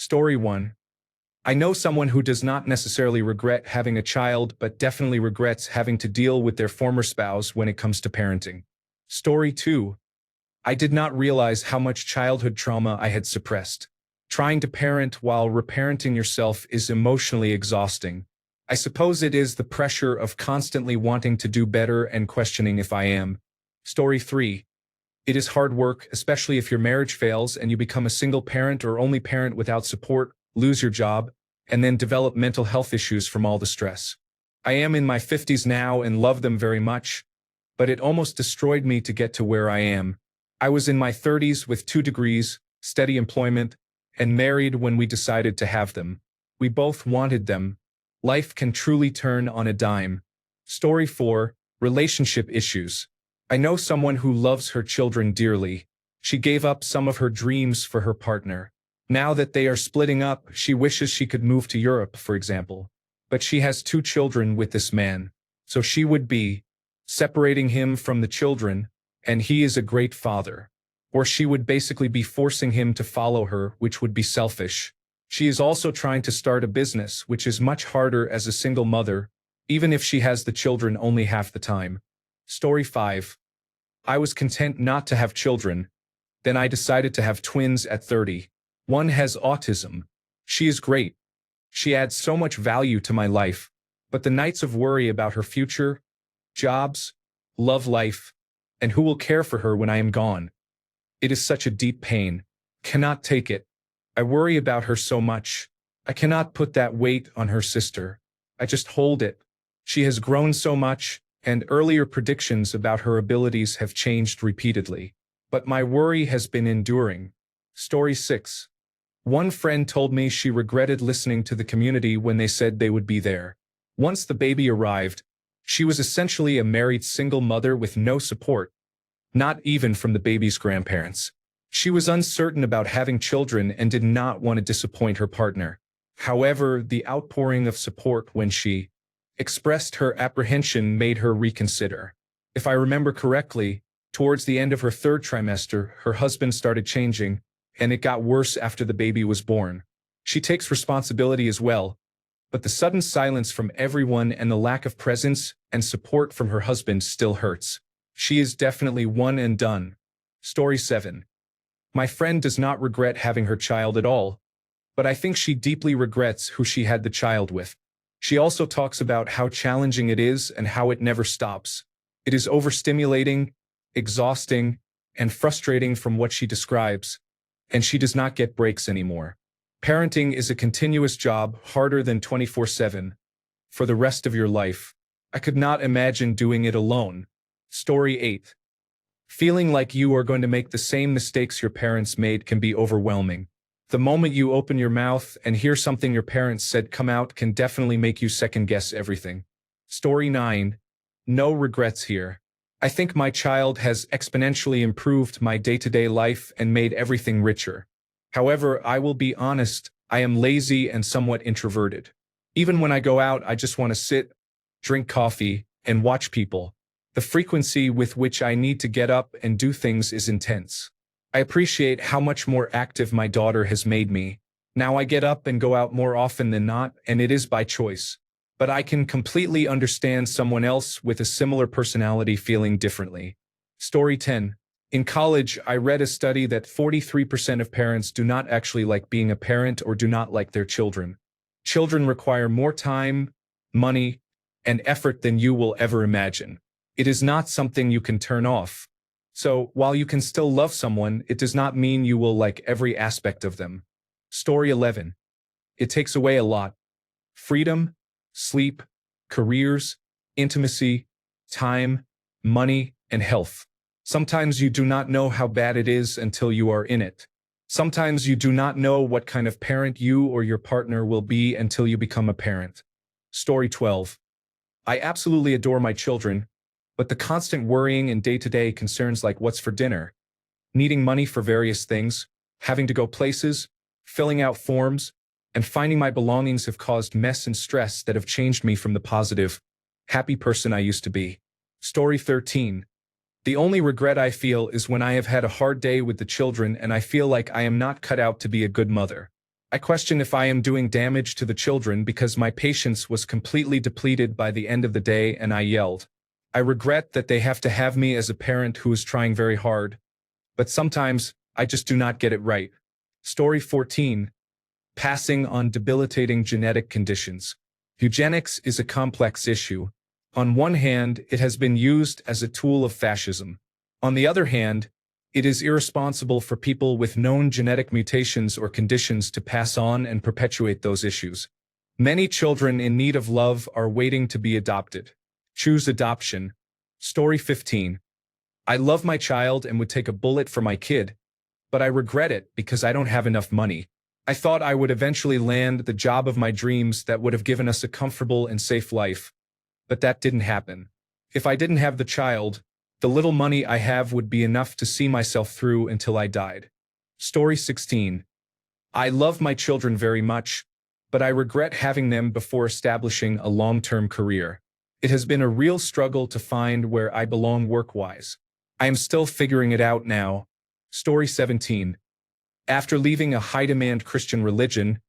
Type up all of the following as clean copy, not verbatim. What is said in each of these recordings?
Story 1. I know someone who does not necessarily regret having a child, but definitely regrets having to deal with their former spouse when it comes to parenting. Story 2. I did not realize how much childhood trauma I had suppressed. Trying to parent while reparenting yourself is emotionally exhausting. I suppose it is the pressure of constantly wanting to do better and questioning if I am. Story 3. It is hard work, especially if your marriage fails and you become a single parent or only parent without support, lose your job, and then develop mental health issues from all the stress. I am in my 50s now and love them very much, but it almost destroyed me to get to where I am. I was in my 30s with 2 degrees, steady employment, and married when we decided to have them. We both wanted them. Life can truly turn on a dime. Story 4. Relationship issues. I know someone who loves her children dearly. She gave up some of her dreams for her partner. Now that they are splitting up, she wishes she could move to Europe, for example. But she has 2 children with this man. So she would be separating him from the children, and he is a great father. Or she would basically be forcing him to follow her, which would be selfish. She is also trying to start a business, which is much harder as a single mother, even if she has the children only half the time. Story 5. I was content not to have children. Then I decided to have twins at 30. One has autism. She is great. She adds so much value to my life. But the nights of worry about her future, jobs, love life, and who will care for her when I am gone. It is such a deep pain. Cannot take it. I worry about her so much. I cannot put that weight on her sister. I just hold it. She has grown so much, and earlier predictions about her abilities have changed repeatedly. But my worry has been enduring. Story 6. One friend told me she regretted listening to the community when they said they would be there. Once the baby arrived, she was essentially a married single mother with no support, not even from the baby's grandparents. She was uncertain about having children and did not want to disappoint her partner. However, the outpouring of support when she expressed her apprehension made her reconsider. If I remember correctly, towards the end of her 3rd trimester, her husband started changing, and it got worse after the baby was born. She takes responsibility as well, but the sudden silence from everyone and the lack of presence and support from her husband still hurts. She is definitely one and done. Story 7. My friend does not regret having her child at all, but I think she deeply regrets who she had the child with. She also talks about how challenging it is and how it never stops. It is overstimulating, exhausting, and frustrating from what she describes, and she does not get breaks anymore. Parenting is a continuous job, harder than 24/7, for the rest of your life. I could not imagine doing it alone. Story 8. Feeling like you are going to make the same mistakes your parents made can be overwhelming. The moment you open your mouth and hear something your parents said come out can definitely make you second-guess everything. Story 9. No regrets here. I think my child has exponentially improved my day-to-day life and made everything richer. However, I will be honest, I am lazy and somewhat introverted. Even when I go out, I just want to sit, drink coffee, and watch people. The frequency with which I need to get up and do things is intense. I appreciate how much more active my daughter has made me. Now I get up and go out more often than not, and it is by choice. But I can completely understand someone else with a similar personality feeling differently. Story 10. In college, I read a study that 43% of parents do not actually like being a parent or do not like their children. Children require more time, money, and effort than you will ever imagine. It is not something you can turn off. So, while you can still love someone, it does not mean you will like every aspect of them. Story 11. It takes away a lot. Freedom, sleep, careers, intimacy, time, money, and health. Sometimes you do not know how bad it is until you are in it. Sometimes you do not know what kind of parent you or your partner will be until you become a parent. Story 12. I absolutely adore my children, but the constant worrying and day-to-day concerns like what's for dinner, needing money for various things, having to go places, filling out forms, and finding my belongings have caused mess and stress that have changed me from the positive, happy person I used to be. Story 13. The only regret I feel is when I have had a hard day with the children and I feel like I am not cut out to be a good mother. I question if I am doing damage to the children because my patience was completely depleted by the end of the day and I yelled. I regret that they have to have me as a parent who is trying very hard, but sometimes I just do not get it right. Story 14. Passing on debilitating genetic conditions. Eugenics is a complex issue. On one hand, it has been used as a tool of fascism. On the other hand, it is irresponsible for people with known genetic mutations or conditions to pass on and perpetuate those issues. Many children in need of love are waiting to be adopted. Choose adoption. Story 15. I love my child and would take a bullet for my kid, but I regret it because I don't have enough money. I thought I would eventually land the job of my dreams that would have given us a comfortable and safe life, but that didn't happen. If I didn't have the child, the little money I have would be enough to see myself through until I died. Story 16. I love my children very much, but I regret having them before establishing a long-term career. It has been a real struggle to find where I belong work-wise. I am still figuring it out now. Story 17. After leaving a high-demand Christian religion,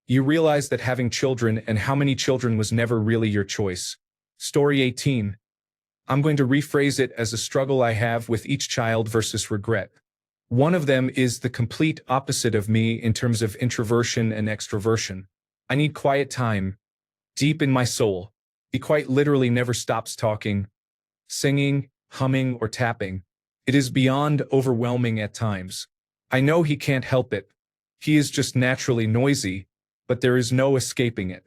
you realize that having children and how many children was never really your choice. Story 18. I'm going to rephrase it as a struggle I have with each child versus regret. One of them is the complete opposite of me in terms of introversion and extroversion. I need quiet time, deep in my soul. He quite literally never stops talking, singing, humming, or tapping. It is beyond overwhelming at times. I know he can't help it. He is just naturally noisy, but there is no escaping it.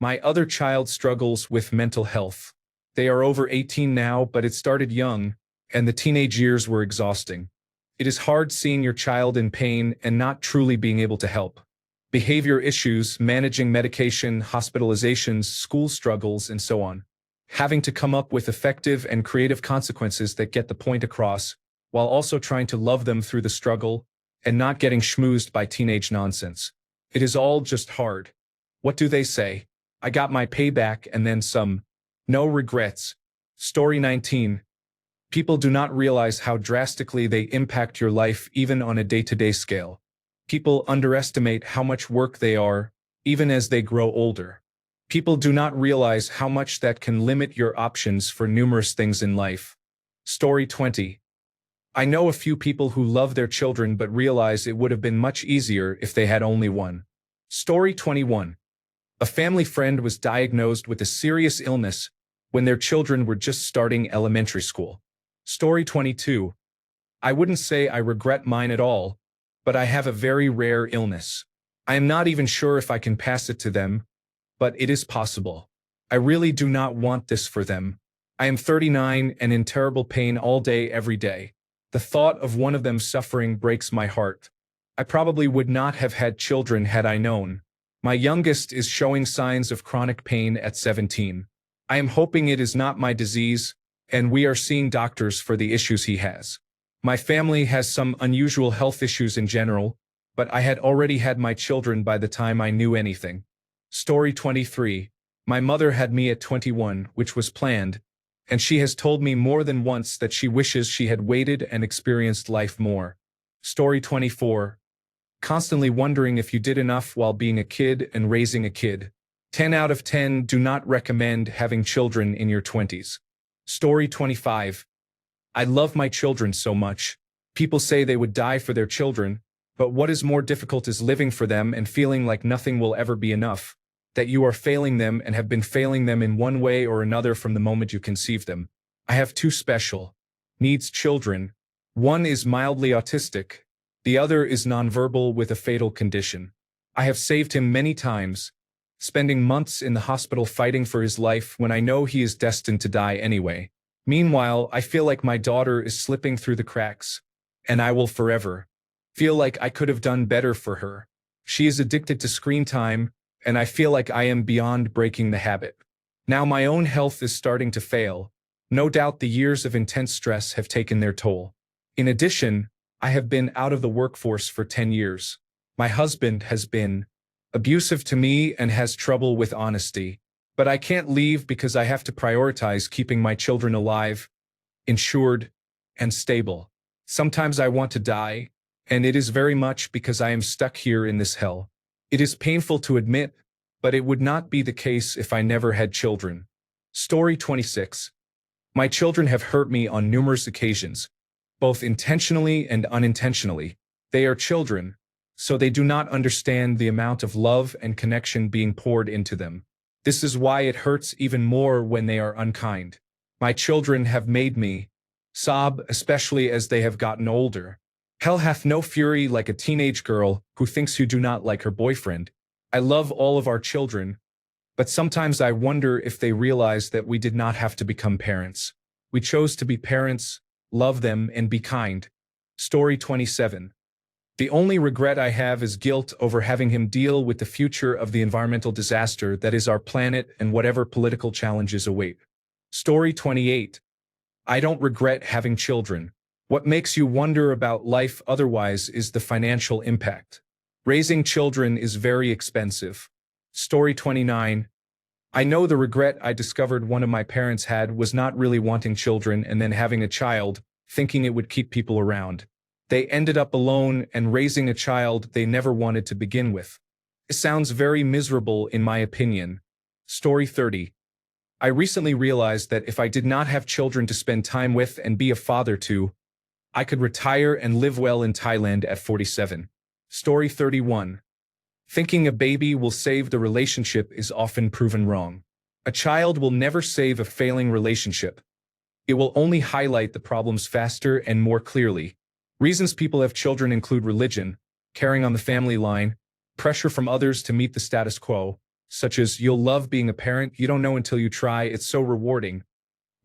My other child struggles with mental health. They are over 18 now, but it started young, and the teenage years were exhausting. It is hard seeing your child in pain and not truly being able to help. Behavior issues, managing medication, hospitalizations, school struggles, and so on. Having to come up with effective and creative consequences that get the point across, while also trying to love them through the struggle, and not getting schmoozed by teenage nonsense. It is all just hard. What do they say? I got my payback and then some. No regrets. Story 19. People do not realize how drastically they impact your life even on a day-to-day scale. People underestimate how much work they are, even as they grow older. People do not realize how much that can limit your options for numerous things in life. Story 20. I know a few people who love their children but realize it would have been much easier if they had only one. Story 21. A family friend was diagnosed with a serious illness when their children were just starting elementary school. Story 22. I wouldn't say I regret mine at all, but I have a very rare illness. I am not even sure if I can pass it to them, but it is possible. I really do not want this for them. I am 39 and in terrible pain all day every day. The thought of one of them suffering breaks my heart. I probably would not have had children had I known. My youngest is showing signs of chronic pain at 17. I am hoping it is not my disease, and we are seeing doctors for the issues he has. My family has some unusual health issues in general, but I had already had my children by the time I knew anything. Story 23. My mother had me at 21, which was planned, and she has told me more than once that she wishes she had waited and experienced life more. Story 24. Constantly wondering if you did enough while being a kid and raising a kid. 10 out of 10 do not recommend having children in your 20s. Story 25. I love my children so much. People say they would die for their children, but what is more difficult is living for them and feeling like nothing will ever be enough, that you are failing them and have been failing them in one way or another from the moment you conceived them. I have two special needs children. One is mildly autistic. The other is nonverbal with a fatal condition. I have saved him many times, spending months in the hospital fighting for his life when I know he is destined to die anyway. Meanwhile, I feel like my daughter is slipping through the cracks, and I will forever feel like I could have done better for her. She is addicted to screen time, and I feel like I am beyond breaking the habit. Now my own health is starting to fail. No doubt the years of intense stress have taken their toll. In addition, I have been out of the workforce for 10 years. My husband has been abusive to me and has trouble with honesty. But I can't leave because I have to prioritize keeping my children alive, insured, and stable. Sometimes I want to die, and it is very much because I am stuck here in this hell. It is painful to admit, but it would not be the case if I never had children. Story 26. My children have hurt me on numerous occasions, both intentionally and unintentionally. They are children, so they do not understand the amount of love and connection being poured into them. This is why it hurts even more when they are unkind. My children have made me sob, especially as they have gotten older. Hell hath no fury like a teenage girl who thinks you do not like her boyfriend. I love all of our children, but sometimes I wonder if they realize that we did not have to become parents. We chose to be parents, love them, and be kind. Story 27. The only regret I have is guilt over having him deal with the future of the environmental disaster that is our planet and whatever political challenges await. Story 28. I don't regret having children. What makes you wonder about life otherwise is the financial impact. Raising children is very expensive. Story 29. I know the regret I discovered one of my parents had was not really wanting children and then having a child, thinking it would keep people around. They ended up alone and raising a child they never wanted to begin with. It sounds very miserable in my opinion. Story 30. I recently realized that if I did not have children to spend time with and be a father to, I could retire and live well in Thailand at 47. Story 31. Thinking a baby will save the relationship is often proven wrong. A child will never save a failing relationship. It will only highlight the problems faster and more clearly. Reasons people have children include religion, carrying on the family line, pressure from others to meet the status quo, such as you'll love being a parent, you don't know until you try, it's so rewarding,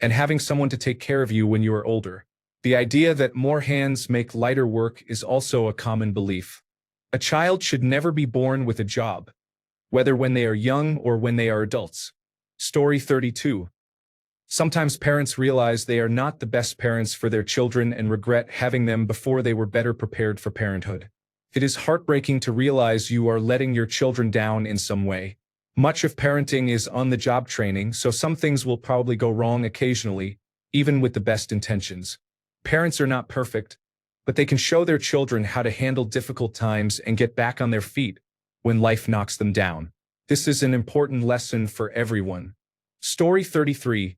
and having someone to take care of you when you are older. The idea that more hands make lighter work is also a common belief. A child should never be born with a job, whether when they are young or when they are adults. Story 32. Sometimes parents realize they are not the best parents for their children and regret having them before they were better prepared for parenthood. It is heartbreaking to realize you are letting your children down in some way. Much of parenting is on-the-job training, so some things will probably go wrong occasionally, even with the best intentions. Parents are not perfect, but they can show their children how to handle difficult times and get back on their feet when life knocks them down. This is an important lesson for everyone. Story 33.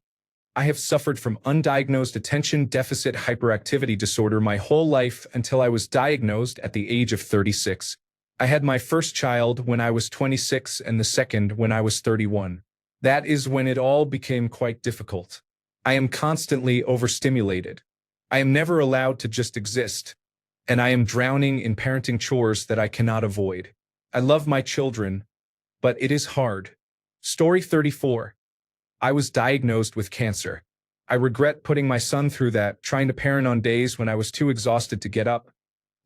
I have suffered from undiagnosed attention deficit hyperactivity disorder my whole life until I was diagnosed at the age of 36. I had my first child when I was 26 and the second when I was 31. That is when it all became quite difficult. I am constantly overstimulated. I am never allowed to just exist, and I am drowning in parenting chores that I cannot avoid. I love my children, but it is hard. Story 34. I was diagnosed with cancer. I regret putting my son through that, trying to parent on days when I was too exhausted to get up,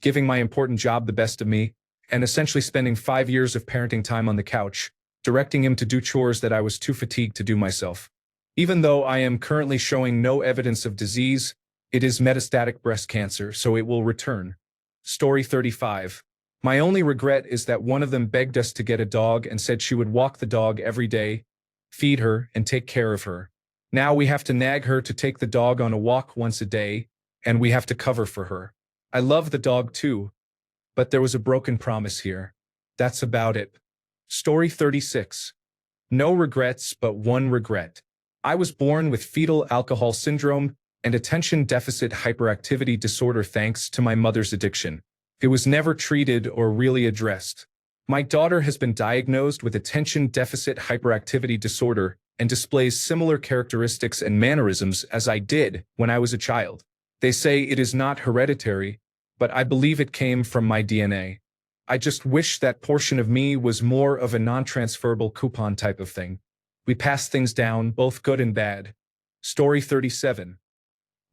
giving my important job the best of me, and essentially spending 5 years of parenting time on the couch, directing him to do chores that I was too fatigued to do myself. Even though I am currently showing no evidence of disease, it is metastatic breast cancer, so it will return. Story 35. My only regret is that one of them begged us to get a dog and said she would walk the dog every day, feed her, and take care of her. Now we have to nag her to take the dog on a walk once a day, and we have to cover for her. I love the dog too, but there was a broken promise here. That's about it. Story 36. No regrets, but one regret. I was born with fetal alcohol syndrome and attention deficit hyperactivity disorder thanks to my mother's addiction. It was never treated or really addressed. My daughter has been diagnosed with attention deficit hyperactivity disorder and displays similar characteristics and mannerisms as I did when I was a child. They say it is not hereditary, but I believe it came from my DNA. I just wish that portion of me was more of a non-transferable coupon type of thing. We pass things down, both good and bad. Story 37.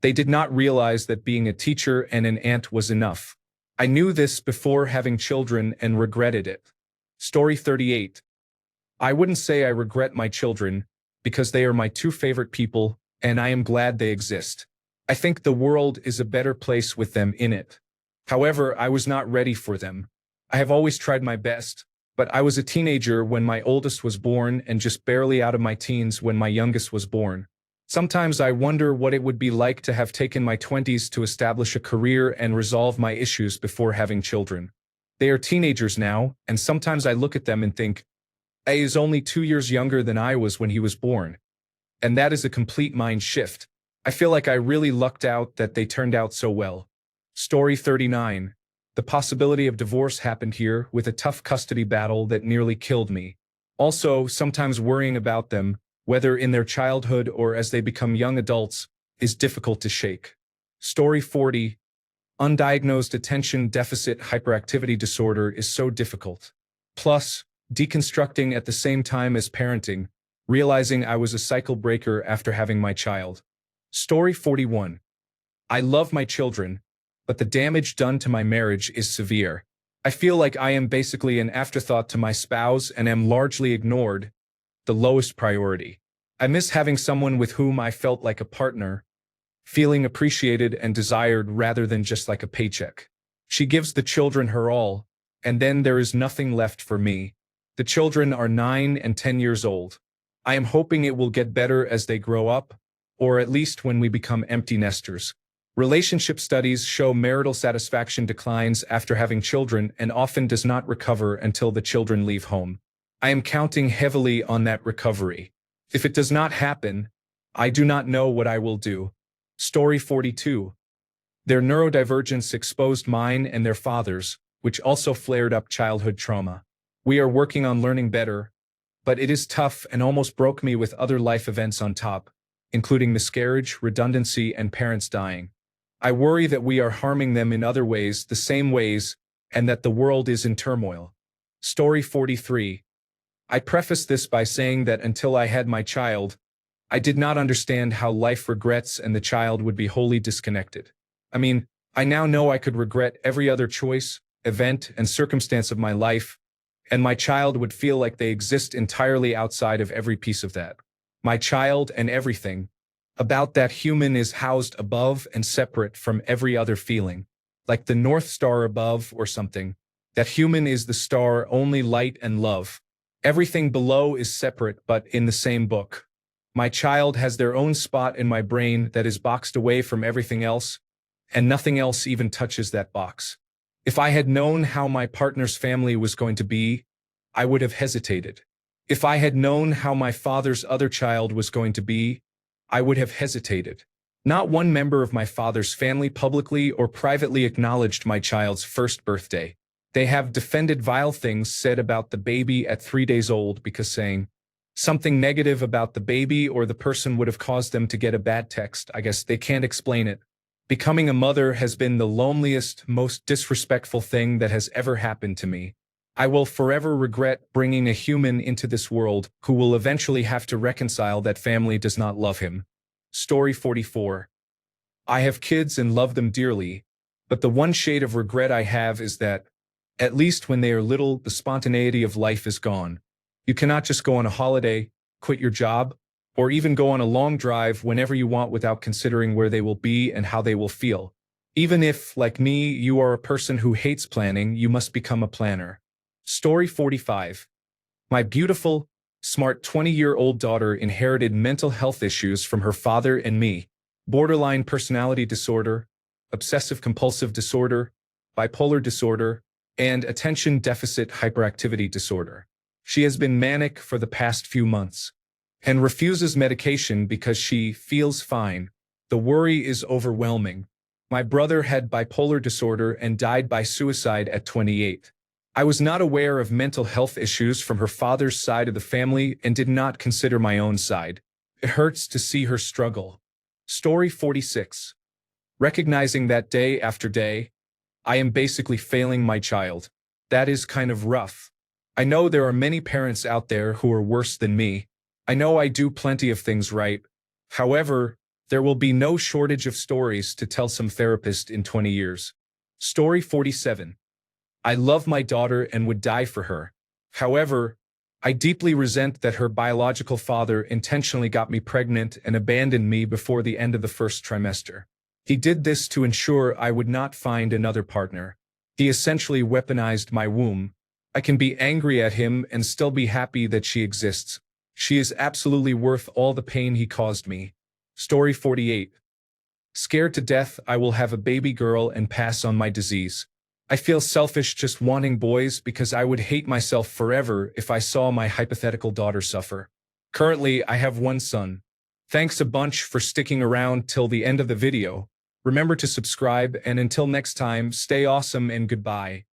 They did not realize that being a teacher and an aunt was enough. I knew this before having children and regretted it. Story 38. I wouldn't say I regret my children, because they are my two favorite people, and I am glad they exist. I think the world is a better place with them in it. However, I was not ready for them. I have always tried my best, but I was a teenager when my oldest was born and just barely out of my teens when my youngest was born. Sometimes I wonder what it would be like to have taken my 20s to establish a career and resolve my issues before having children. They are teenagers now, and sometimes I look at them and think, A is only 2 years younger than I was when he was born. And that is a complete mind shift. I feel like I really lucked out that they turned out so well. Story 39. The possibility of divorce happened here with a tough custody battle that nearly killed me. Also, sometimes worrying about them, whether in their childhood or as they become young adults, is difficult to shake. Story 40. Undiagnosed attention deficit hyperactivity disorder is so difficult. Plus, deconstructing at the same time as parenting, realizing I was a cycle breaker after having my child. Story 41. I love my children, but the damage done to my marriage is severe. I feel like I am basically an afterthought to my spouse and am largely ignored, the lowest priority. I miss having someone with whom I felt like a partner, feeling appreciated and desired rather than just like a paycheck. She gives the children her all, and then there is nothing left for me. The children are 9 and 10 years old. I am hoping it will get better as they grow up, or at least when we become empty nesters. Relationship studies show marital satisfaction declines after having children and often does not recover until the children leave home. I am counting heavily on that recovery. If it does not happen, I do not know what I will do. Story 42. Their neurodivergence exposed mine and their father's, which also flared up childhood trauma. We are working on learning better, but it is tough and almost broke me with other life events on top, including miscarriage, redundancy, and parents dying. I worry that we are harming them in other ways, the same ways, and that the world is in turmoil. Story 43. I preface this by saying that until I had my child, I did not understand how life regrets and the child would be wholly disconnected. I mean, I now know I could regret every other choice, event, and circumstance of my life, and my child would feel like they exist entirely outside of every piece of that. My child and everything about that human is housed above and separate from every other feeling, like the North Star above or something. That human is the star, only light and love. Everything below is separate but in the same book. My child has their own spot in my brain that is boxed away from everything else, and nothing else even touches that box. If I had known how my partner's family was going to be, I would have hesitated. If I had known how my father's other child was going to be, I would have hesitated. Not one member of my father's family publicly or privately acknowledged my child's first birthday. They have defended vile things said about the baby at 3 days old because saying something negative about the baby or the person would have caused them to get a bad text. I guess they can't explain it. Becoming a mother has been the loneliest, most disrespectful thing that has ever happened to me. I will forever regret bringing a human into this world who will eventually have to reconcile that family does not love him. Story 44. I have kids and love them dearly, but the one shade of regret I have is that, at least when they are little, the spontaneity of life is gone. You cannot just go on a holiday, quit your job, or even go on a long drive whenever you want without considering where they will be and how they will feel. Even if, like me, you are a person who hates planning, you must become a planner. Story 45. My beautiful, smart 20-year-old daughter inherited mental health issues from her father and me: borderline personality disorder, obsessive-compulsive disorder, bipolar disorder, and attention deficit hyperactivity disorder. She has been manic for the past few months and refuses medication because she feels fine. The worry is overwhelming. My brother had bipolar disorder and died by suicide at 28. I was not aware of mental health issues from her father's side of the family and did not consider my own side. It hurts to see her struggle. Story 46. Recognizing that day after day, I am basically failing my child. That is kind of rough. I know there are many parents out there who are worse than me. I know I do plenty of things right. However, there will be no shortage of stories to tell some therapist in 20 years. Story 47. I love my daughter and would die for her. However, I deeply resent that her biological father intentionally got me pregnant and abandoned me before the end of the first trimester. He did this to ensure I would not find another partner. He essentially weaponized my womb. I can be angry at him and still be happy that she exists. She is absolutely worth all the pain he caused me. Story 48. Scared to death I will have a baby girl and pass on my disease. I feel selfish just wanting boys because I would hate myself forever if I saw my hypothetical daughter suffer. Currently, I have one son. Thanks a bunch for sticking around till the end of the video. Remember to subscribe, and until next time, stay awesome and goodbye.